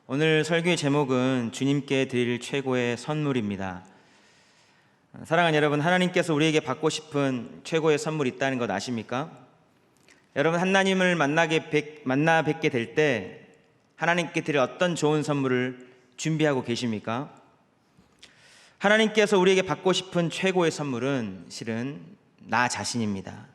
오늘 설교의 제목은 주님께 드릴 최고의 선물입니다. 사랑하는 여러분, 하나님께서 우리에게 받고 싶은 최고의 선물이 있다는 것 아십니까? 여러분, 하나님을 만나 뵙게 될 때 하나님께 드릴 어떤 좋은 선물을 준비하고 계십니까? 하나님께서 우리에게 받고 싶은 최고의 선물은 실은 나 자신입니다.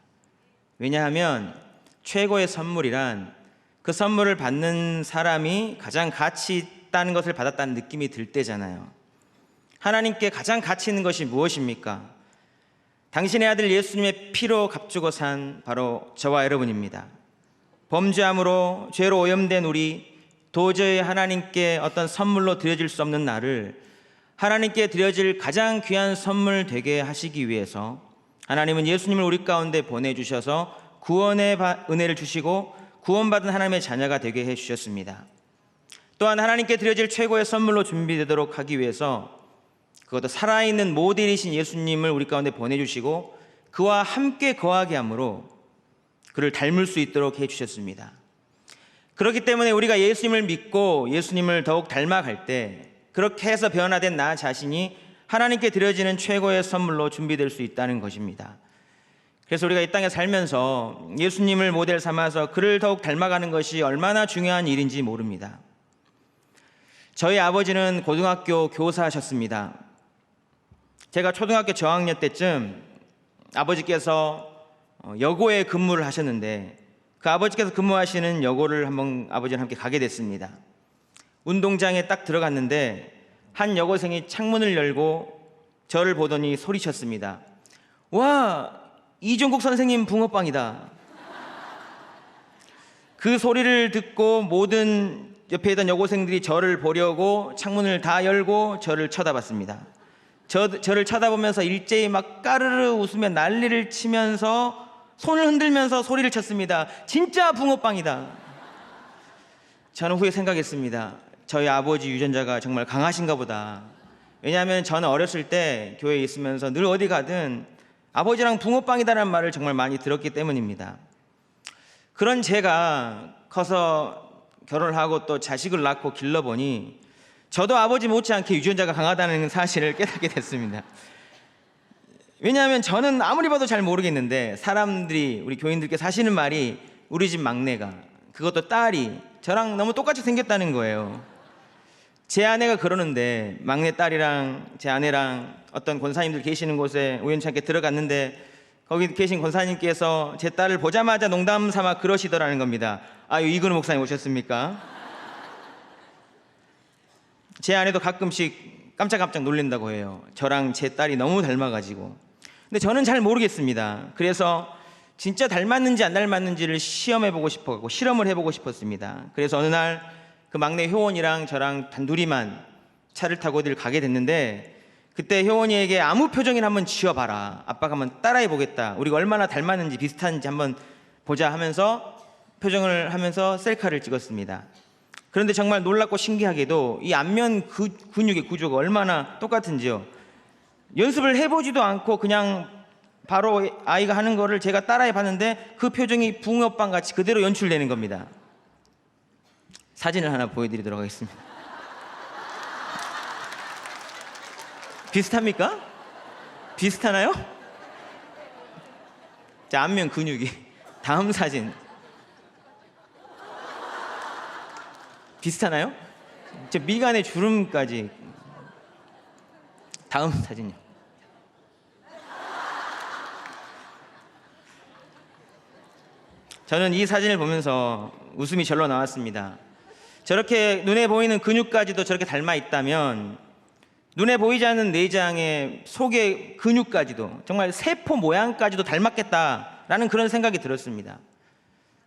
왜냐하면 최고의 선물이란 그 선물을 받는 사람이 가장 가치 있다는 것을 받았다는 느낌이 들 때잖아요. 하나님께 가장 가치 있는 것이 무엇입니까? 당신의 아들 예수님의 피로 값주고 산 바로 저와 여러분입니다. 범죄함으로 죄로 오염된 우리, 도저히 하나님께 어떤 선물로 드려질 수 없는 나를 하나님께 드려질 가장 귀한 선물 되게 하시기 위해서 하나님은 예수님을 우리 가운데 보내주셔서 구원의 은혜를 주시고 구원받은 하나님의 자녀가 되게 해주셨습니다. 또한 하나님께 드려질 최고의 선물로 준비되도록 하기 위해서 그것도 살아있는 모델이신 예수님을 우리 가운데 보내주시고 그와 함께 거하게 함으로 그를 닮을 수 있도록 해주셨습니다. 그렇기 때문에 우리가 예수님을 믿고 예수님을 더욱 닮아갈 때 그렇게 해서 변화된 나 자신이 하나님께 드려지는 최고의 선물로 준비될 수 있다는 것입니다. 그래서 우리가 이 땅에 살면서 예수님을 모델 삼아서 그를 더욱 닮아가는 것이 얼마나 중요한 일인지 모릅니다. 저희 아버지는 고등학교 교사하셨습니다. 제가 초등학교 저학년 때쯤 아버지께서 여고에 근무를 하셨는데 그 아버지께서 근무하시는 여고를 한번 아버지랑 함께 가게 됐습니다. 운동장에 딱 들어갔는데 한 여고생이 창문을 열고 저를 보더니 소리쳤습니다. 와, 이종국 선생님 붕어빵이다. 그 소리를 듣고 모든 옆에 있던 여고생들이 저를 보려고 창문을 다 열고 저를 쳐다봤습니다. 저를 쳐다보면서 일제히 막 까르르 웃으며 난리를 치면서 손을 흔들면서 소리를 쳤습니다. 진짜 붕어빵이다. 저는 후에 생각했습니다. 저희 아버지 유전자가 정말 강하신가 보다. 왜냐하면 저는 어렸을 때 교회에 있으면서 늘 어디 가든 아버지랑 붕어빵이다라는 말을 정말 많이 들었기 때문입니다. 그런 제가 커서 결혼을 하고 또 자식을 낳고 길러보니 저도 아버지 못지않게 유전자가 강하다는 사실을 깨닫게 됐습니다. 왜냐하면 저는 아무리 봐도 잘 모르겠는데 사람들이, 우리 교인들께서 하시는 말이 우리 집 막내가, 그것도 딸이 저랑 너무 똑같이 생겼다는 거예요. 제 아내가 그러는데 막내 딸이랑 제 아내랑 어떤 권사님들 계시는 곳에 우연찮게 들어갔는데 거기 계신 권사님께서 제 딸을 보자마자 농담 삼아 그러시더라는 겁니다. 아유, 이근우 목사님 오셨습니까? 제 아내도 가끔씩 깜짝깜짝 놀란다고 해요. 저랑 제 딸이 너무 닮아가지고. 근데 저는 잘 모르겠습니다. 그래서 진짜 닮았는지 안 닮았는지를 시험해보고 싶었고 실험을 해보고 싶었습니다. 그래서 어느 날 그 막내 효원이랑 저랑 단둘이만 차를 타고 어디를 가게 됐는데 그때 효원이에게 아무 표정이나 한번 지어봐라. 아빠가 한번 따라해보겠다. 우리가 얼마나 닮았는지 비슷한지 한번 보자 하면서 표정을 하면서 셀카를 찍었습니다. 그런데 정말 놀랍고 신기하게도 이 안면 근육의 구조가 얼마나 똑같은지요. 연습을 해보지도 않고 그냥 바로 아이가 하는 거를 제가 따라해봤는데 그 표정이 붕어빵 같이 그대로 연출되는 겁니다. 사진을 하나 보여드리도록 하겠습니다. 비슷합니까? 비슷하나요? 자, 안면 근육이. 다음 사진. 비슷하나요? 저 미간의 주름까지. 다음 사진요. 저는 이 사진을 보면서 웃음이 절로 나왔습니다. 저렇게 눈에 보이는 근육까지도 저렇게 닮아 있다면 눈에 보이지 않는 내장의 속의 근육까지도, 정말 세포 모양까지도 닮았겠다라는 그런 생각이 들었습니다.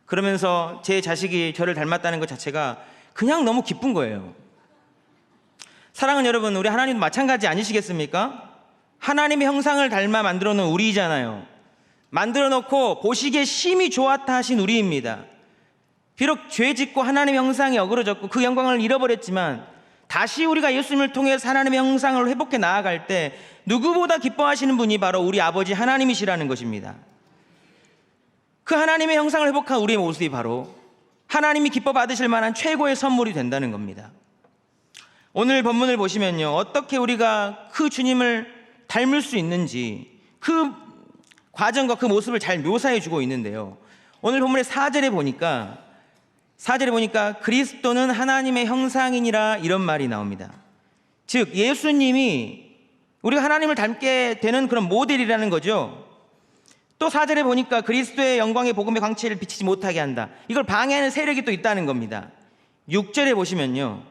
그러면서 제 자식이 저를 닮았다는 것 자체가 그냥 너무 기쁜 거예요. 사랑하는 여러분, 우리 하나님도 마찬가지 아니시겠습니까? 하나님의 형상을 닮아 만들어 놓은 우리잖아요. 만들어 놓고 보시기에 심히 좋았다 하신 우리입니다. 비록 죄 짓고 하나님의 형상이 어그러졌고 그 영광을 잃어버렸지만 다시 우리가 예수님을 통해서 하나님의 형상을 회복해 나아갈 때 누구보다 기뻐하시는 분이 바로 우리 아버지 하나님이시라는 것입니다. 그 하나님의 형상을 회복한 우리의 모습이 바로 하나님이 기뻐 받으실 만한 최고의 선물이 된다는 겁니다. 오늘 본문을 보시면요, 어떻게 우리가 그 주님을 닮을 수 있는지 그 과정과 그 모습을 잘 묘사해 주고 있는데요. 오늘 본문의 4절에 보니까 그리스도는 하나님의 형상이니라 이런 말이 나옵니다. 즉 예수님이 우리가 하나님을 닮게 되는 그런 모델이라는 거죠. 또 4절에 보니까 그리스도의 영광의 복음의 광채를 비치지 못하게 한다. 이걸 방해하는 세력이 또 있다는 겁니다. 6절에 보시면요,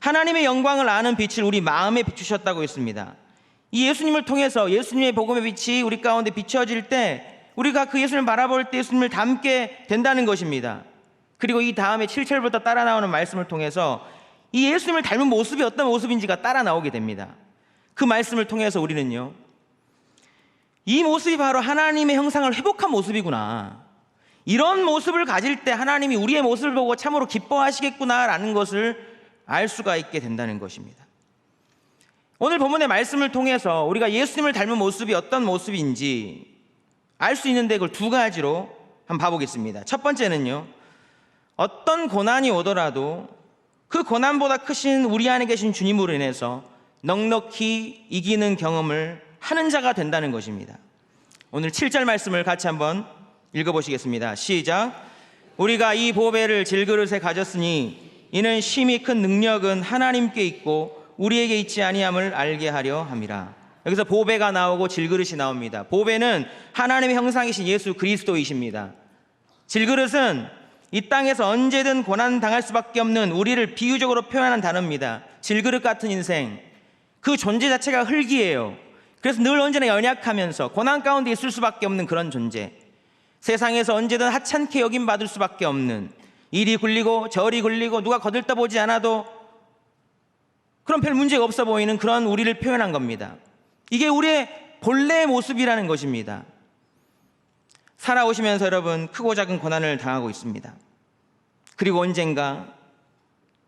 하나님의 영광을 아는 빛을 우리 마음에 비추셨다고 했습니다. 이 예수님을 통해서 예수님의 복음의 빛이 우리 가운데 비춰질 때 우리가 그 예수님을 바라볼 때 예수님을 닮게 된다는 것입니다. 그리고 이 다음에 7절부터 따라 나오는 말씀을 통해서 이 예수님을 닮은 모습이 어떤 모습인지가 따라 나오게 됩니다. 그 말씀을 통해서 우리는요, 이 모습이 바로 하나님의 형상을 회복한 모습이구나, 이런 모습을 가질 때 하나님이 우리의 모습을 보고 참으로 기뻐하시겠구나라는 것을 알 수가 있게 된다는 것입니다. 오늘 본문의 말씀을 통해서 우리가 예수님을 닮은 모습이 어떤 모습인지 알 수 있는데 그걸 두 가지로 한번 봐보겠습니다. 첫 번째는요, 어떤 고난이 오더라도 그 고난보다 크신 우리 안에 계신 주님으로 인해서 넉넉히 이기는 경험을 하는 자가 된다는 것입니다. 오늘 7절 말씀을 같이 한번 읽어보시겠습니다. 시작. 우리가 이 보배를 질그릇에 가졌으니 이는 심히 큰 능력은 하나님께 있고 우리에게 있지 아니함을 알게 하려 함이라. 여기서 보배가 나오고 질그릇이 나옵니다. 보배는 하나님의 형상이신 예수 그리스도이십니다. 질그릇은 이 땅에서 언제든 고난당할 수밖에 없는 우리를 비유적으로 표현한 단어입니다. 질그릇 같은 인생, 그 존재 자체가 흙이에요. 그래서 늘 언제나 연약하면서 고난 가운데 있을 수밖에 없는 그런 존재, 세상에서 언제든 하찮게 여김받을 수밖에 없는, 이리 굴리고 저리 굴리고 누가 거들떠보지 않아도 그런 별 문제가 없어 보이는 그런 우리를 표현한 겁니다. 이게 우리의 본래의 모습이라는 것입니다. 살아오시면서 여러분 크고 작은 고난을 당하고 있습니다. 그리고 언젠가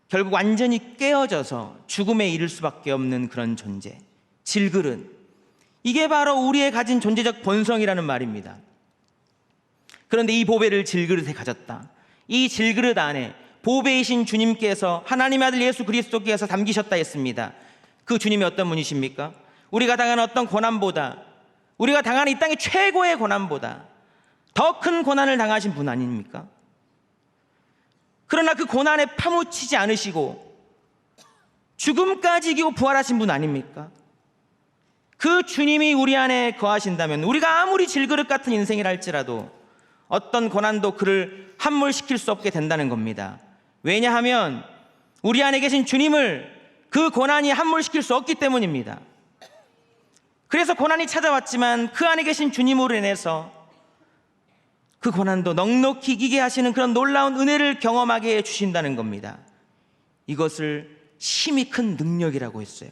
결국 완전히 깨어져서 죽음에 이를 수밖에 없는 그런 존재, 질그릇, 이게 바로 우리의 가진 존재적 본성이라는 말입니다. 그런데 이 보배를 질그릇에 가졌다. 이 질그릇 안에 보배이신 주님께서 하나님의 아들 예수 그리스도께서 담기셨다 했습니다. 그 주님이 어떤 분이십니까? 우리가 당하는 어떤 고난보다, 우리가 당하는 이 땅의 최고의 고난보다 더 큰 고난을 당하신 분 아닙니까? 그러나 그 고난에 파묻히지 않으시고 죽음까지 이기고 부활하신 분 아닙니까? 그 주님이 우리 안에 거하신다면 우리가 아무리 질그릇 같은 인생이라 할지라도 어떤 고난도 그를 함몰시킬 수 없게 된다는 겁니다. 왜냐하면 우리 안에 계신 주님을 그 고난이 함몰시킬 수 없기 때문입니다. 그래서 고난이 찾아왔지만 그 안에 계신 주님으로 인해서 그 고난도 넉넉히 이기게 하시는 그런 놀라운 은혜를 경험하게 해주신다는 겁니다. 이것을 심히 큰 능력이라고 했어요.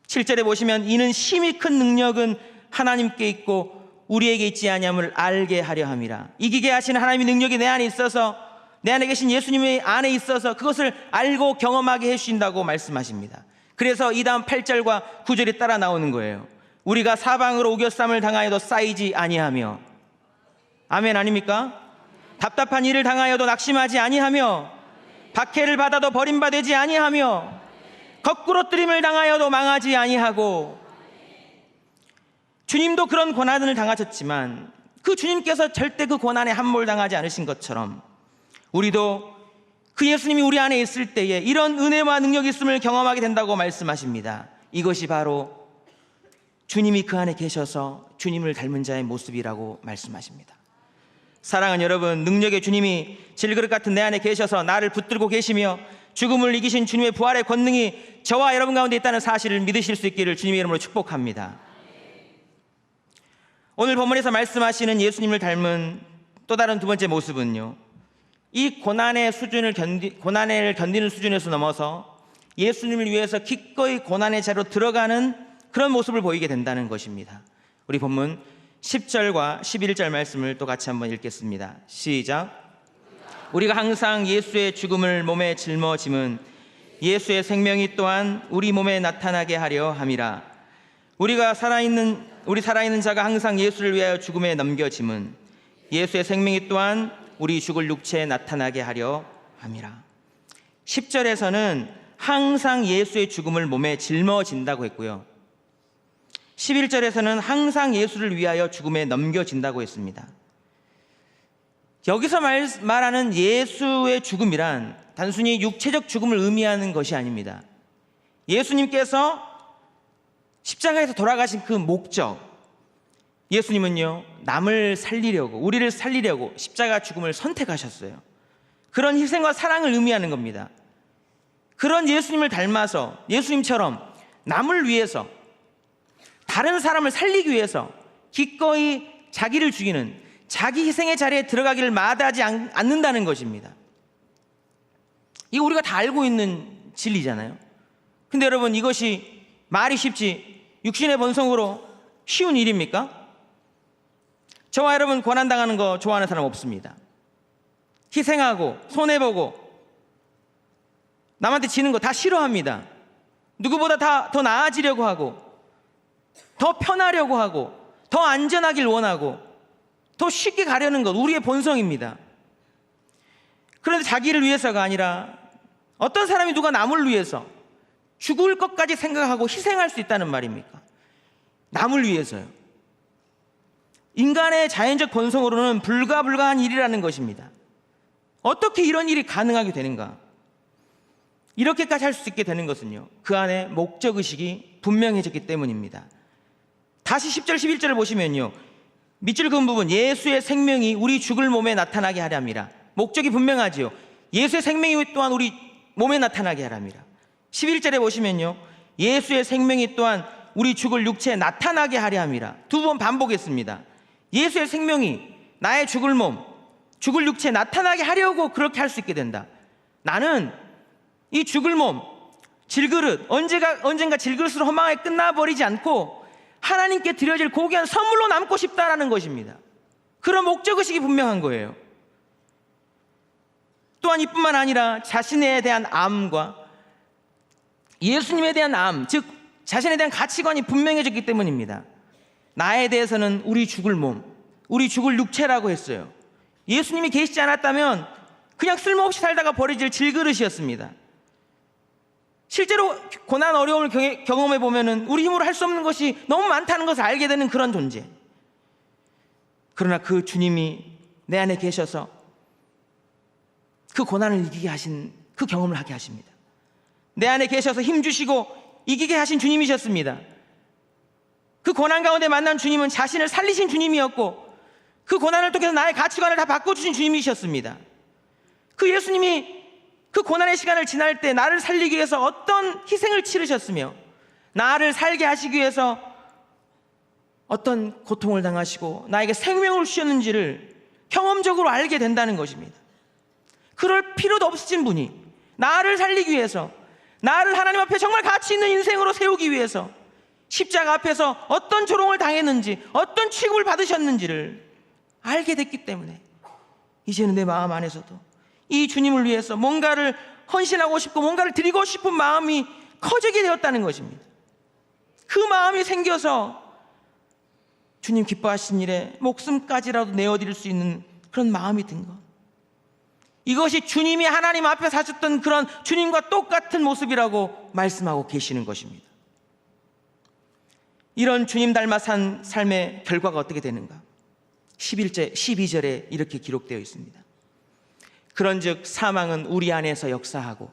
7절에 보시면 이는 심히 큰 능력은 하나님께 있고 우리에게 있지 아니함을 알게 하려 함이라. 이기게 하시는 하나님의 능력이 내 안에 있어서, 내 안에 계신 예수님의 안에 있어서 그것을 알고 경험하게 해주신다고 말씀하십니다. 그래서 이 다음 8절과 9절이 따라 나오는 거예요. 우리가 사방으로 우겨쌈을 당하여도 쌓이지 아니하며, 아멘 아닙니까? 답답한 일을 당하여도 낙심하지 아니하며, 박해를 받아도 버림받지 아니하며, 거꾸로뜨림을 당하여도 망하지 아니하고. 주님도 그런 고난을 당하셨지만 그 주님께서 절대 그 고난에 함몰당하지 않으신 것처럼 우리도 그 예수님이 우리 안에 있을 때에 이런 은혜와 능력이 있음을 경험하게 된다고 말씀하십니다. 이것이 바로 주님이 그 안에 계셔서 주님을 닮은 자의 모습이라고 말씀하십니다. 사랑하는 여러분, 능력의 주님이 질그릇 같은 내 안에 계셔서 나를 붙들고 계시며 죽음을 이기신 주님의 부활의 권능이 저와 여러분 가운데 있다는 사실을 믿으실 수 있기를 주님의 이름으로 축복합니다. 오늘 본문에서 말씀하시는 예수님을 닮은 또 다른 두 번째 모습은요, 이 고난의 고난을 견디는 수준에서 넘어서 예수님을 위해서 기꺼이 고난의 자리로 들어가는 그런 모습을 보이게 된다는 것입니다. 우리 본문 10절과 11절 말씀을 또 같이 한번 읽겠습니다. 시작. 우리가 항상 예수의 죽음을 몸에 짊어짐은 예수의 생명이 또한 우리 몸에 나타나게 하려 함이라. 우리 살아있는 자가 항상 예수를 위하여 죽음에 넘겨짐은 예수의 생명이 또한 우리 죽을 육체에 나타나게 하려 함이라. 10절에서는 항상 예수의 죽음을 몸에 짊어진다고 했고요. 11절에서는 항상 예수를 위하여 죽음에 넘겨진다고 했습니다. 여기서 말하는 예수의 죽음이란 단순히 육체적 죽음을 의미하는 것이 아닙니다. 예수님께서 십자가에서 돌아가신 그 목적, 예수님은요, 남을 살리려고, 우리를 살리려고 십자가 죽음을 선택하셨어요. 그런 희생과 사랑을 의미하는 겁니다. 그런 예수님을 닮아서 예수님처럼 남을 위해서, 다른 사람을 살리기 위해서 기꺼이 자기를 죽이는, 자기 희생의 자리에 들어가기를 마다하지 않는다는 것입니다. 이거 우리가 다 알고 있는 진리잖아요. 근데 여러분, 이것이 말이 쉽지 육신의 본성으로 쉬운 일입니까? 저와 여러분 고난당하는 거 좋아하는 사람 없습니다. 희생하고 손해보고 남한테 지는 거 다 싫어합니다. 누구보다 더 나아지려고 하고, 더 편하려고 하고, 더 안전하길 원하고, 더 쉽게 가려는 것, 우리의 본성입니다. 그런데 자기를 위해서가 아니라 어떤 사람이 누가 남을 위해서 죽을 것까지 생각하고 희생할 수 있다는 말입니까? 남을 위해서요. 인간의 자연적 본성으로는 불가불가한 일이라는 것입니다. 어떻게 이런 일이 가능하게 되는가? 이렇게까지 할 수 있게 되는 것은요, 그 안에 목적의식이 분명해졌기 때문입니다. 다시 10절 11절을 보시면요, 밑줄 그은 부분, 예수의 생명이 우리 죽을 몸에 나타나게 하려 함이라. 목적이 분명하지요. 예수의 생명이 또한 우리 몸에 나타나게 하려 함이라. 11절에 보시면요, 예수의 생명이 또한 우리 죽을 육체에 나타나게 하려 함이라. 두 번 반복했습니다. 예수의 생명이 나의 죽을 몸, 죽을 육체에 나타나게 하려고 그렇게 할 수 있게 된다. 나는 이 죽을 몸, 질그릇, 언젠가 질그릇으로 허망하게 끝나버리지 않고 하나님께 드려질 고귀한 선물로 남고 싶다라는 것입니다. 그런 목적의식이 분명한 거예요. 또한 이뿐만 아니라 자신에 대한 암과 예수님에 대한 암, 즉 자신에 대한 가치관이 분명해졌기 때문입니다. 나에 대해서는 우리 죽을 몸, 우리 죽을 육체라고 했어요. 예수님이 계시지 않았다면 그냥 쓸모없이 살다가 버려질 질그릇이었습니다. 실제로 고난 어려움을 경험해 보면은 우리 힘으로 할 수 없는 것이 너무 많다는 것을 알게 되는 그런 존재. 그러나 그 주님이 내 안에 계셔서 그 고난을 이기게 하신, 그 경험을 하게 하십니다. 내 안에 계셔서 힘주시고 이기게 하신 주님이셨습니다. 그 고난 가운데 만난 주님은 자신을 살리신 주님이었고, 그 고난을 통해서 나의 가치관을 다 바꿔주신 주님이셨습니다. 그 예수님이 그 고난의 시간을 지날 때 나를 살리기 위해서 어떤 희생을 치르셨으며, 나를 살게 하시기 위해서 어떤 고통을 당하시고 나에게 생명을 주셨는지를 경험적으로 알게 된다는 것입니다. 그럴 필요도 없으신 분이 나를 살리기 위해서, 나를 하나님 앞에 정말 가치 있는 인생으로 세우기 위해서 십자가 앞에서 어떤 조롱을 당했는지, 어떤 취급을 받으셨는지를 알게 됐기 때문에 이제는 내 마음 안에서도 이 주님을 위해서 뭔가를 헌신하고 싶고 뭔가를 드리고 싶은 마음이 커지게 되었다는 것입니다. 그 마음이 생겨서 주님 기뻐하신 일에 목숨까지라도 내어드릴 수 있는 그런 마음이 든 것, 이것이 주님이 하나님 앞에 사셨던 그런 주님과 똑같은 모습이라고 말씀하고 계시는 것입니다. 이런 주님 닮아 산 삶의 결과가 어떻게 되는가? 12절에 이렇게 기록되어 있습니다. 그런즉 사망은 우리 안에서 역사하고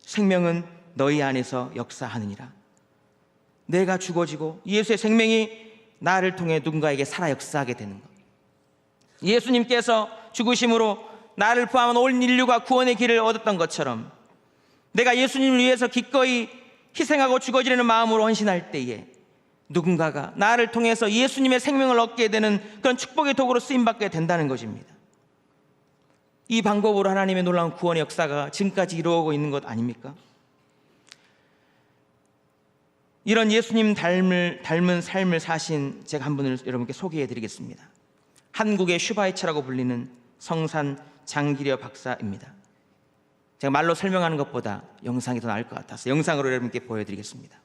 생명은 너희 안에서 역사하느니라. 내가 죽어지고 예수의 생명이 나를 통해 누군가에게 살아 역사하게 되는 것. 예수님께서 죽으심으로 나를 포함한 온 인류가 구원의 길을 얻었던 것처럼, 내가 예수님을 위해서 기꺼이 희생하고 죽어지려는 마음으로 헌신할 때에 누군가가 나를 통해서 예수님의 생명을 얻게 되는 그런 축복의 도구로 쓰임받게 된다는 것입니다. 이 방법으로 하나님의 놀라운 구원의 역사가 지금까지 이루어오고 있는 것 아닙니까? 이런 예수님 닮은 삶을 사신 제가 한 분을 여러분께 소개해 드리겠습니다. 한국의 슈바이처라고 불리는 성산 장기려 박사입니다. 제가 말로 설명하는 것보다 영상이 더 나을 것 같아서 영상으로 여러분께 보여드리겠습니다.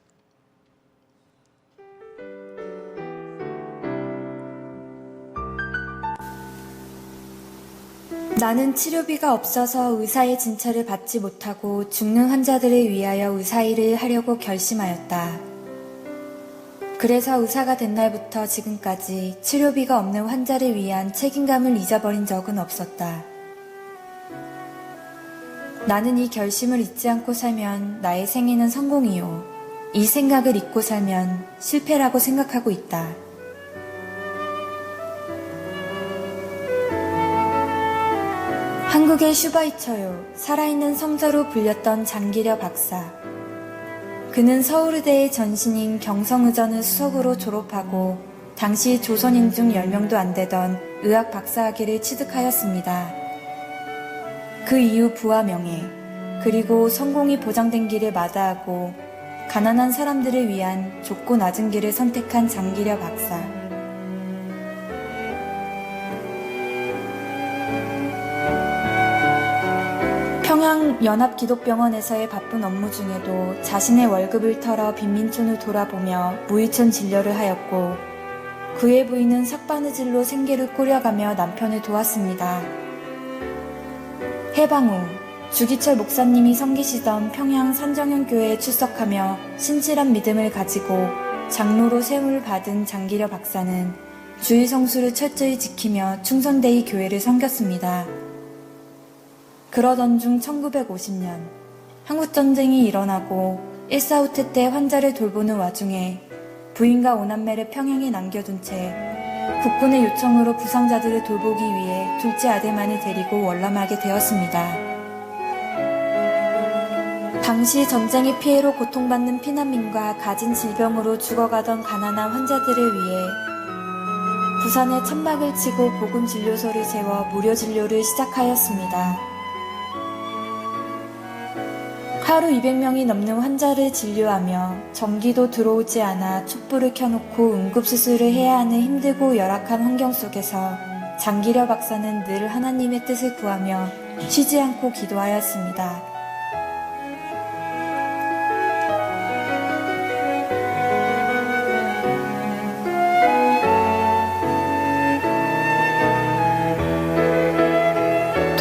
나는 치료비가 없어서 의사의 진찰을 받지 못하고 죽는 환자들을 위하여 의사 일을 하려고 결심하였다. 그래서 의사가 된 날부터 지금까지 치료비가 없는 환자를 위한 책임감을 잊어버린 적은 없었다. 나는 이 결심을 잊지 않고 살면 나의 생애는 성공이요. 이 생각을 잊고 살면 실패라고 생각하고 있다. 한국의 슈바이처요, 살아있는 성자로 불렸던 장기려 박사. 그는 서울의대의 전신인 경성의전을 수석으로 졸업하고 당시 조선인 중 10명도 안 되던 의학 박사학위를 취득하였습니다. 그 이후 부와 명예, 그리고 성공이 보장된 길을 마다하고 가난한 사람들을 위한 좁고 낮은 길을 선택한 장기려 박사. 평양연합기독병원에서의 바쁜 업무 중에도 자신의 월급을 털어 빈민촌을 돌아보며 무의천 진료를 하였고 그의 부인은 석바느질로 생계를 꾸려가며 남편을 도왔습니다. 해방 후 주기철 목사님이 섬기시던 평양 산정현교회에 출석하며 신실한 믿음을 가지고 장로로 세움을 받은 장기려 박사는 주일 성수를 철저히 지키며 충성되이 교회를 섬겼습니다. 그러던 중 1950년 한국전쟁이 일어나고 1.4 때 환자를 돌보는 와중에 부인과 5남매를 평양에 남겨둔 채 국군의 요청으로 부상자들을 돌보기 위해 둘째 아들만을 데리고 월남하게 되었습니다. 당시 전쟁의 피해로 고통받는 피난민과 가진 질병으로 죽어가던 가난한 환자들을 위해 부산에 천막을 치고 복음진료소를 세워 무료 진료를 시작하였습니다. 하루 200명이 넘는 환자를 진료하며 전기도 들어오지 않아 촛불을 켜놓고 응급수술을 해야 하는 힘들고 열악한 환경 속에서 장기려 박사는 늘 하나님의 뜻을 구하며 쉬지 않고 기도하였습니다.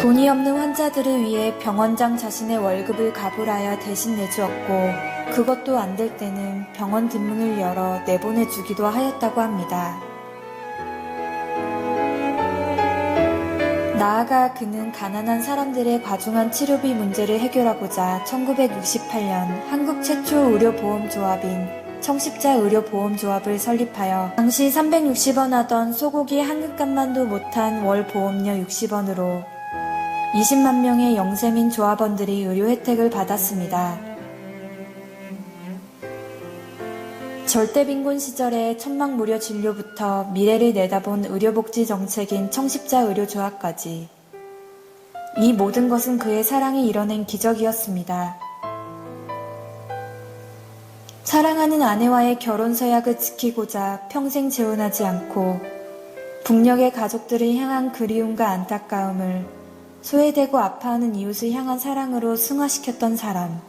돈이 없는 환자들을 위해 병원장 자신의 월급을 가불하여 대신 내주었고 그것도 안 될 때는 병원 뒷문을 열어 내보내주기도 하였다고 합니다. 나아가 그는 가난한 사람들의 과중한 치료비 문제를 해결하고자 1968년 한국 최초 의료보험조합인 청십자의료보험조합을 설립하여 당시 360원 하던 소고기 한 근값만도 못한 월 보험료 60원으로 20만 명의 영세민 조합원들이 의료 혜택을 받았습니다. 절대빈곤 시절의 천막 무료 진료부터 미래를 내다본 의료복지 정책인 청십자의료조합까지 이 모든 것은 그의 사랑이 이뤄낸 기적이었습니다. 사랑하는 아내와의 결혼 서약을 지키고자 평생 재혼하지 않고 북녘의 가족들을 향한 그리움과 안타까움을 소외되고 아파하는 이웃을 향한 사랑으로 승화시켰던 사람.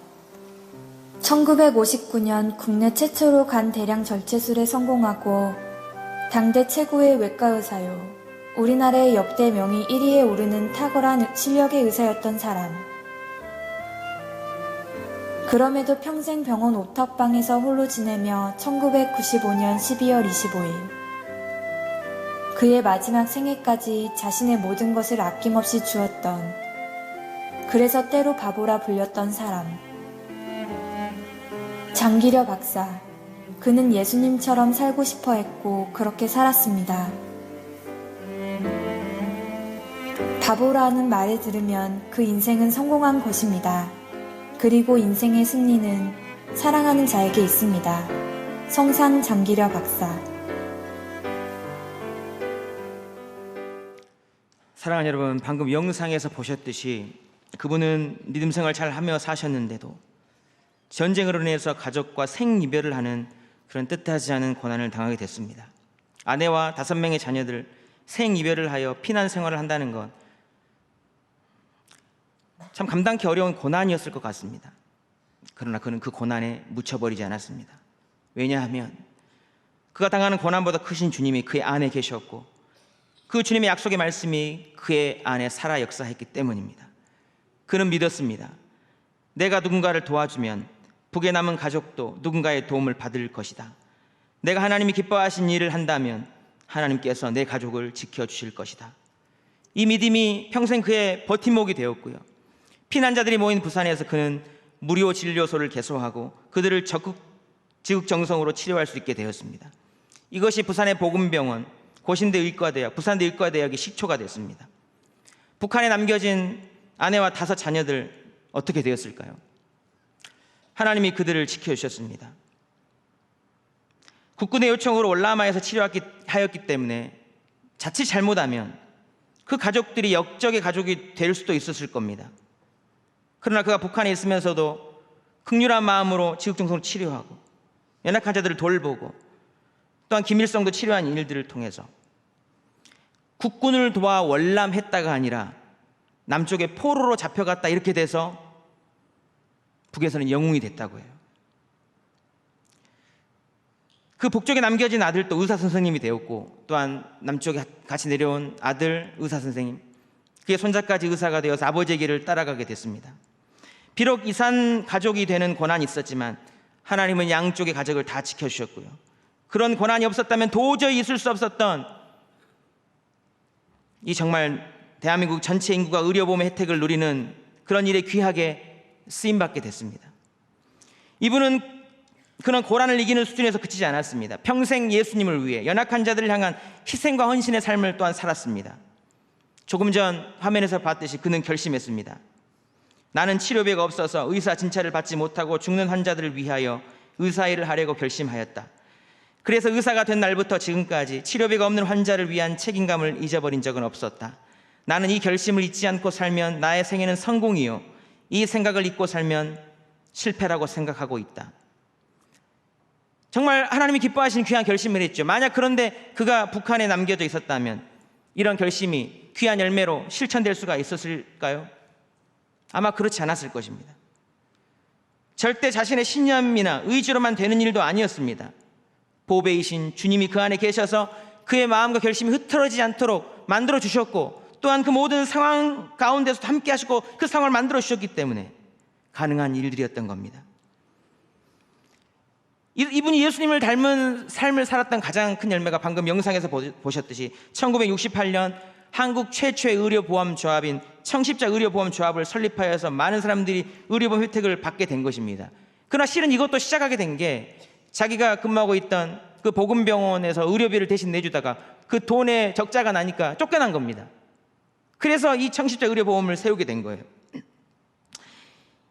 1959년 국내 최초로 간 대량 절제술에 성공하고 당대 최고의 외과 의사요. 우리나라의 역대 명의 1위에 오르는 탁월한 실력의 의사였던 사람. 그럼에도 평생 병원 오탁방에서 홀로 지내며 1995년 12월 25일 그의 마지막 생애까지 자신의 모든 것을 아낌없이 주었던, 그래서 때로 바보라 불렸던 사람. 장기려 박사. 그는 예수님처럼 살고 싶어 했고 그렇게 살았습니다. 바보라는 말을 들으면 그 인생은 성공한 것입니다. 그리고 인생의 승리는 사랑하는 자에게 있습니다. 성산 장기려 박사. 사랑하는 여러분, 방금 영상에서 보셨듯이 그분은 믿음 생활 잘 하며 사셨는데도 전쟁으로 인해서 가족과 생이별을 하는 그런 뜻하지 않은 고난을 당하게 됐습니다. 아내와 5명의 자녀들 생이별을 하여 피난 생활을 한다는 것, 참 감당하기 어려운 고난이었을 것 같습니다. 그러나 그는 그 고난에 묻혀버리지 않았습니다. 왜냐하면 그가 당하는 고난보다 크신 주님이 그의 안에 계셨고 그 주님의 약속의 말씀이 그의 안에 살아 역사했기 때문입니다. 그는 믿었습니다. 내가 누군가를 도와주면 북에 남은 가족도 누군가의 도움을 받을 것이다. 내가 하나님이 기뻐하신 일을 한다면 하나님께서 내 가족을 지켜주실 것이다. 이 믿음이 평생 그의 버팀목이 되었고요. 피난자들이 모인 부산에서 그는 무료 진료소를 개소하고 그들을 지극정성으로 치료할 수 있게 되었습니다. 이것이 부산의 복음병원, 고신대 의과대학, 부산대 의과대학의 식초가 됐습니다. 북한에 남겨진 아내와 5 자녀들 어떻게 되었을까요? 하나님이 그들을 지켜주셨습니다. 국군의 요청으로 월남아에서 치료하였기 때문에 자칫 잘못하면 그 가족들이 역적의 가족이 될 수도 있었을 겁니다. 그러나 그가 북한에 있으면서도 극률한 마음으로 지극정성으로 치료하고 연약한 자들을 돌보고 또한 김일성도 치료한 일들을 통해서 국군을 도와 월남했다가 아니라 남쪽에 포로로 잡혀갔다 이렇게 돼서 북에서는 영웅이 됐다고 해요. 그 북쪽에 남겨진 아들도 의사 선생님이 되었고 또한 남쪽에 같이 내려온 아들 의사 선생님, 그의 손자까지 의사가 되어서 아버지의 길을 따라가게 됐습니다. 비록 이산 가족이 되는 고난이 있었지만 하나님은 양쪽의 가족을 다 지켜주셨고요. 그런 고난이 없었다면 도저히 있을 수 없었던 이 정말 대한민국 전체 인구가 의료보험의 혜택을 누리는 그런 일에 귀하게 쓰임받게 됐습니다. 이분은 그런 고난을 이기는 수준에서 그치지 않았습니다. 평생 예수님을 위해 연약한 자들을 향한 희생과 헌신의 삶을 또한 살았습니다. 조금 전 화면에서 봤듯이 그는 결심했습니다. 나는 치료비가 없어서 의사 진찰을 받지 못하고 죽는 환자들을 위하여 의사 일을 하려고 결심하였다. 그래서 의사가 된 날부터 지금까지 치료비가 없는 환자를 위한 책임감을 잊어버린 적은 없었다. 나는 이 결심을 잊지 않고 살면 나의 생애는 성공이요, 이 생각을 잊고 살면 실패라고 생각하고 있다. 정말 하나님이 기뻐하시는 귀한 결심을 했죠. 만약 그런데 그가 북한에 남겨져 있었다면 이런 결심이 귀한 열매로 실천될 수가 있었을까요? 아마 그렇지 않았을 것입니다. 절대 자신의 신념이나 의지로만 되는 일도 아니었습니다. 보배이신 주님이 그 안에 계셔서 그의 마음과 결심이 흐트러지지 않도록 만들어 주셨고 또한 그 모든 상황 가운데서도 함께 하시고 그 상황을 만들어 주셨기 때문에 가능한 일들이었던 겁니다. 이분이 예수님을 닮은 삶을 살았던 가장 큰 열매가 방금 영상에서 보셨듯이 1968년 한국 최초의 의료보험조합인 청십자 의료보험조합을 설립하여서 많은 사람들이 의료보험 혜택을 받게 된 것입니다. 그러나 실은 이것도 시작하게 된 게 자기가 근무하고 있던 그 복음병원에서 의료비를 대신 내주다가 그 돈에 적자가 나니까 쫓겨난 겁니다. 그래서 이 청십자 의료보험을 세우게 된 거예요.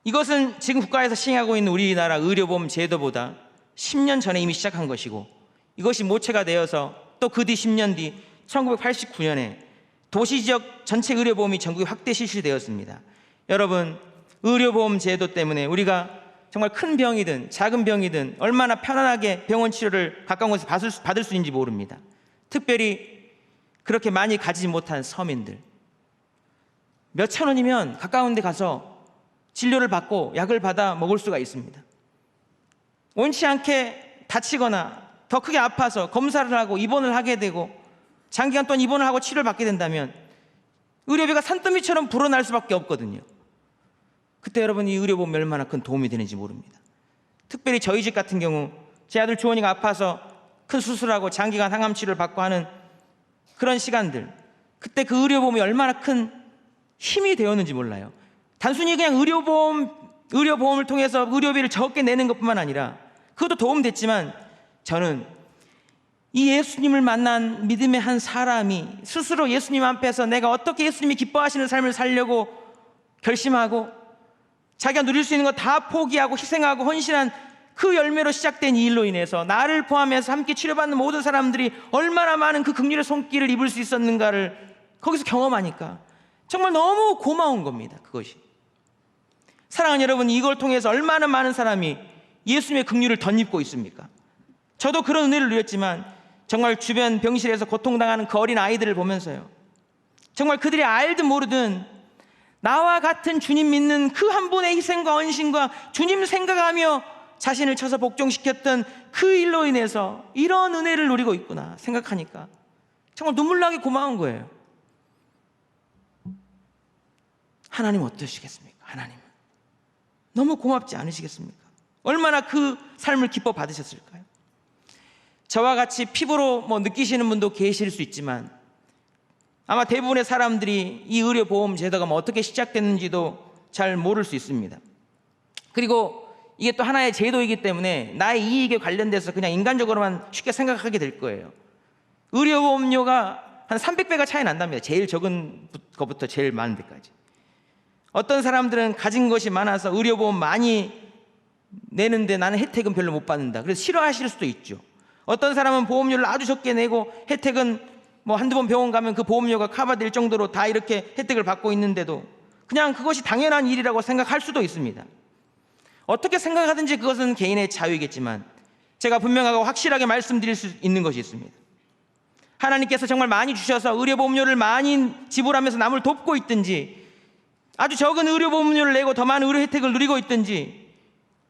이것은 지금 국가에서 시행하고 있는 우리나라 의료보험 제도보다 10년 전에 이미 시작한 것이고 이것이 모체가 되어서 또 그 뒤 10년 뒤 1989년에 도시지역 전체 의료보험이 전국에 확대 실시되었습니다. 여러분, 의료보험 제도 때문에 우리가 정말 큰 병이든 작은 병이든 얼마나 편안하게 병원 치료를 가까운 곳에서 받을 수 있는지 모릅니다. 특별히 그렇게 많이 가지지 못한 서민들, 몇천 원이면 가까운 데 가서 진료를 받고 약을 받아 먹을 수가 있습니다. 원치 않게 다치거나 더 크게 아파서 검사를 하고 입원을 하게 되고 장기간 동안 입원을 하고 치료를 받게 된다면 의료비가 산더미처럼 불어날 수밖에 없거든요. 그때 여러분, 이 의료보험이 얼마나 큰 도움이 되는지 모릅니다. 특별히 저희 집 같은 경우 제 아들 주원이가 아파서 큰 수술하고 장기간 항암 치료를 받고 하는 그런 시간들, 그때 그 의료보험이 얼마나 큰 힘이 되었는지 몰라요. 단순히 그냥 의료보험을 통해서 의료비를 적게 내는 것뿐만 아니라 그것도 도움됐지만 저는 이 예수님을 만난 믿음의 한 사람이 스스로 예수님 앞에서 내가 어떻게 예수님이 기뻐하시는 삶을 살려고 결심하고 자기가 누릴 수 있는 거 다 포기하고 희생하고 헌신한 그 열매로 시작된 이 일로 인해서 나를 포함해서 함께 치료받는 모든 사람들이 얼마나 많은 그 긍휼의 손길을 입을 수 있었는가를 거기서 경험하니까 정말 너무 고마운 겁니다. 그것이. 사랑하는 여러분, 이걸 통해서 얼마나 많은 사람이 예수님의 긍휼을 덧입고 있습니까? 저도 그런 은혜를 누렸지만 정말 주변 병실에서 고통당하는 그 어린 아이들을 보면서요, 정말 그들이 알든 모르든 나와 같은 주님 믿는 그 한 분의 희생과 헌신과 주님 생각하며 자신을 쳐서 복종시켰던 그 일로 인해서 이런 은혜를 누리고 있구나 생각하니까 정말 눈물 나게 고마운 거예요. 하나님 어떠시겠습니까? 하나님은 너무 고맙지 않으시겠습니까? 얼마나 그 삶을 기뻐 받으셨을까요? 저와 같이 피부로 느끼시는 분도 계실 수 있지만 아마 대부분의 사람들이 이 의료보험 제도가 어떻게 시작됐는지도 잘 모를 수 있습니다. 그리고 이게 또 하나의 제도이기 때문에 나의 이익에 관련돼서 그냥 인간적으로만 쉽게 생각하게 될 거예요. 의료보험료가 한 300배가 차이 난답니다. 제일 적은 것부터 제일 많은 데까지. 어떤 사람들은 가진 것이 많아서 의료보험 많이 내는데 나는 혜택은 별로 못 받는다. 그래서 싫어하실 수도 있죠. 어떤 사람은 보험료를 아주 적게 내고 혜택은 한두 번 병원 가면 그 보험료가 커버될 정도로 다 이렇게 혜택을 받고 있는데도 그냥 그것이 당연한 일이라고 생각할 수도 있습니다. 어떻게 생각하든지 그것은 개인의 자유이겠지만 제가 분명하고 확실하게 말씀드릴 수 있는 것이 있습니다. 하나님께서 정말 많이 주셔서 의료보험료를 많이 지불하면서 남을 돕고 있든지 아주 적은 의료보험료를 내고 더 많은 의료 혜택을 누리고 있든지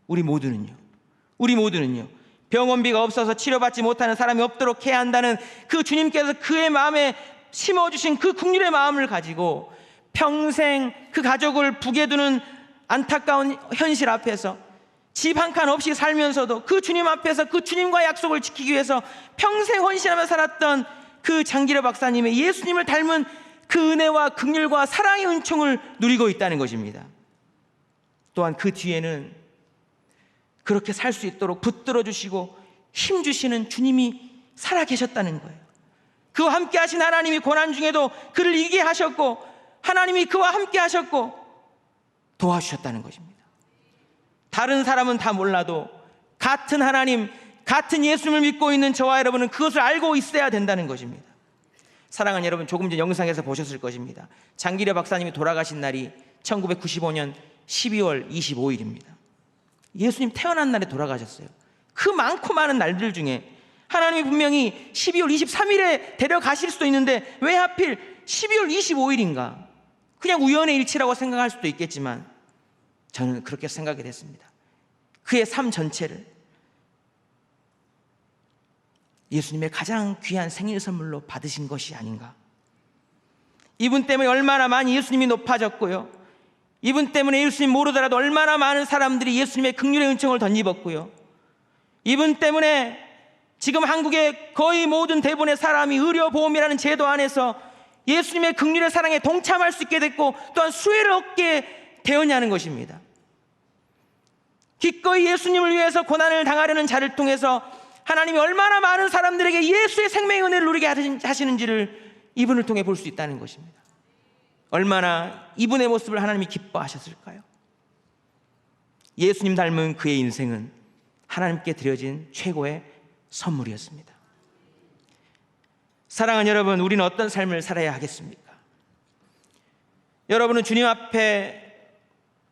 우리 모두는요 병원비가 없어서 치료받지 못하는 사람이 없도록 해야 한다는 그 주님께서 그의 마음에 심어주신 그 긍휼의 마음을 가지고 평생 그 가족을 북에 두는 안타까운 현실 앞에서 집 한 칸 없이 살면서도 그 주님 앞에서 그 주님과의 약속을 지키기 위해서 평생 헌신하며 살았던 그 장기려 박사님의 예수님을 닮은 그 은혜와 긍휼과 사랑의 은총을 누리고 있다는 것입니다. 또한 그 뒤에는 그렇게 살 수 있도록 붙들어 주시고 힘 주시는 주님이 살아 계셨다는 거예요. 그와 함께 하신 하나님이 고난 중에도 그를 이기게 하셨고 하나님이 그와 함께 하셨고 도와주셨다는 것입니다. 다른 사람은 다 몰라도 같은 하나님, 같은 예수님을 믿고 있는 저와 여러분은 그것을 알고 있어야 된다는 것입니다. 사랑하는 여러분, 조금 전 영상에서 보셨을 것입니다. 장기려 박사님이 돌아가신 날이 1995년 12월 25일입니다. 예수님 태어난 날에 돌아가셨어요. 그 많고 많은 날들 중에 하나님이 분명히 12월 23일에 데려가실 수도 있는데 왜 하필 12월 25일인가? 그냥 우연의 일치라고 생각할 수도 있겠지만 저는 그렇게 생각이 됐습니다. 그의 삶 전체를 예수님의 가장 귀한 생일 선물로 받으신 것이 아닌가. 이분 때문에 얼마나 많이 예수님이 높아졌고요, 이분 때문에 예수님 모르더라도 얼마나 많은 사람들이 예수님의 긍휼의 은총을 덧입었고요, 이분 때문에 지금 한국의 거의 모든 대부분의 사람이 의료보험이라는 제도 안에서 예수님의 긍휼의 사랑에 동참할 수 있게 됐고 또한 수혜를 얻게 되었냐는 것입니다. 기꺼이 예수님을 위해서 고난을 당하려는 자를 통해서 하나님이 얼마나 많은 사람들에게 예수의 생명의 은혜를 누리게 하시는지를 이분을 통해 볼 수 있다는 것입니다. 얼마나 이분의 모습을 하나님이 기뻐하셨을까요? 예수님 닮은 그의 인생은 하나님께 드려진 최고의 선물이었습니다. 사랑하는 여러분, 우리는 어떤 삶을 살아야 하겠습니까? 여러분은 주님 앞에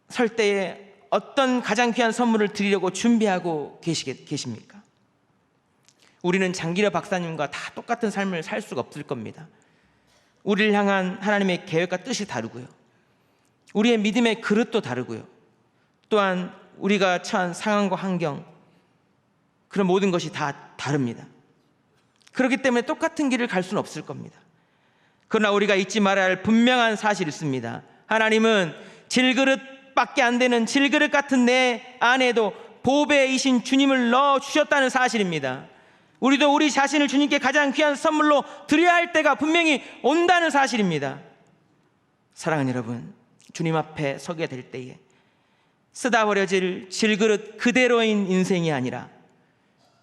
설 때에 어떤 가장 귀한 선물을 드리려고 준비하고 계십니까? 우리는 장기려 박사님과 다 똑같은 삶을 살 수가 없을 겁니다. 우리를 향한 하나님의 계획과 뜻이 다르고요, 우리의 믿음의 그릇도 다르고요, 또한 우리가 처한 상황과 환경, 그런 모든 것이 다 다릅니다. 그렇기 때문에 똑같은 길을 갈 수는 없을 겁니다. 그러나 우리가 잊지 말아야 할 분명한 사실이 있습니다. 하나님은 질그릇밖에 안 되는 질그릇 같은 내 안에도 보배이신 주님을 넣어주셨다는 사실입니다. 우리도 우리 자신을 주님께 가장 귀한 선물로 드려야 할 때가 분명히 온다는 사실입니다. 사랑하는 여러분, 주님 앞에 서게 될 때에 쓰다 버려질 질그릇 그대로인 인생이 아니라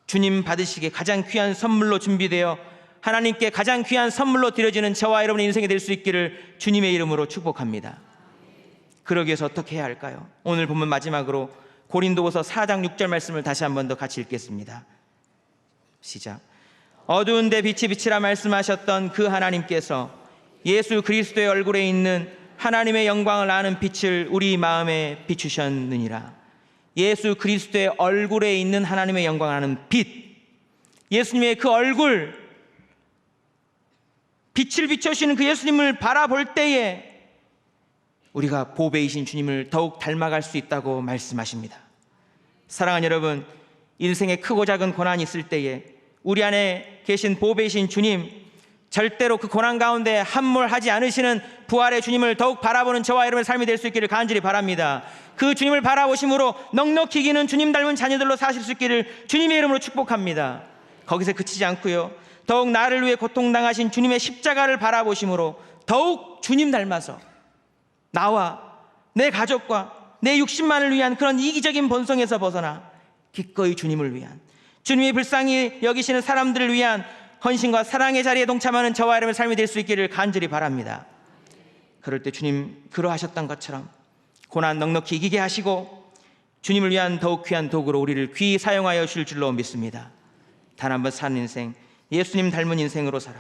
주님 받으시기에 가장 귀한 선물로 준비되어 하나님께 가장 귀한 선물로 드려지는 저와 여러분의 인생이 될 수 있기를 주님의 이름으로 축복합니다. 그러기 위해서 어떻게 해야 할까요? 오늘 본문 마지막으로 고린도후서 4장 6절 말씀을 다시 한 번 더 같이 읽겠습니다. 시작. 어두운 데 빛이 비치라 말씀하셨던 그 하나님께서 예수 그리스도의 얼굴에 있는 하나님의 영광을 아는 빛을 우리 마음에 비추셨느니라. 예수 그리스도의 얼굴에 있는 하나님의 영광을 아는 빛, 예수님의 그 얼굴, 빛을 비춰주시는 그 예수님을 바라볼 때에 우리가 보배이신 주님을 더욱 닮아갈 수 있다고 말씀하십니다. 사랑하는 여러분, 인생에 크고 작은 고난이 있을 때에 우리 안에 계신 보배이신 주님, 절대로 그 고난 가운데 함몰하지 않으시는 부활의 주님을 더욱 바라보는 저와 여러분의 삶이 될 수 있기를 간절히 바랍니다. 그 주님을 바라보심으로 넉넉히 기는 주님 닮은 자녀들로 사실 수 있기를 주님의 이름으로 축복합니다. 거기서 그치지 않고요, 더욱 나를 위해 고통당하신 주님의 십자가를 바라보심으로 더욱 주님 닮아서 나와 내 가족과 내 육신만을 위한 그런 이기적인 본성에서 벗어나 기꺼이 주님을 위한, 주님이 불쌍히 여기시는 사람들을 위한 헌신과 사랑의 자리에 동참하는 저와 여러분의 삶이 될 수 있기를 간절히 바랍니다. 그럴 때 주님 그러하셨던 것처럼 고난 넉넉히 이기게 하시고 주님을 위한 더욱 귀한 도구로 우리를 귀히 사용하여 주실 줄로 믿습니다. 단 한 번 사는 인생, 예수님 닮은 인생으로 살아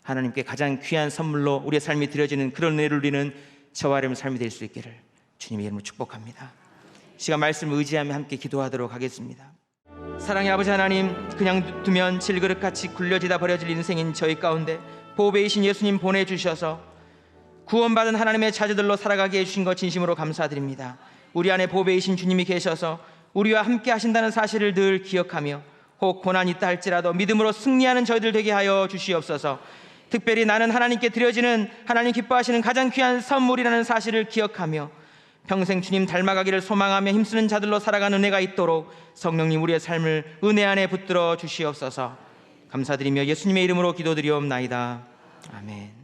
하나님께 가장 귀한 선물로 우리의 삶이 드려지는 그런 은혜를 누리는 저와 여러분의 삶이 될 수 있기를 주님의 이름으로 축복합니다. 시간 말씀을 의지하며 함께 기도하도록 하겠습니다. 사랑의 아버지 하나님, 그냥 두면 질그릇같이 굴려지다 버려질 인생인 저희 가운데 보배이신 예수님 보내주셔서 구원받은 하나님의 자녀들로 살아가게 해주신 것 진심으로 감사드립니다. 우리 안에 보배이신 주님이 계셔서 우리와 함께 하신다는 사실을 늘 기억하며 혹 고난이 있다 할지라도 믿음으로 승리하는 저희들 되게 하여 주시옵소서. 특별히 나는 하나님께 드려지는, 하나님 기뻐하시는 가장 귀한 선물이라는 사실을 기억하며 평생 주님 닮아가기를 소망하며 힘쓰는 자들로 살아가는 은혜가 있도록 성령님 우리의 삶을 은혜 안에 붙들어 주시옵소서. 감사드리며 예수님의 이름으로 기도드리옵나이다. 아멘.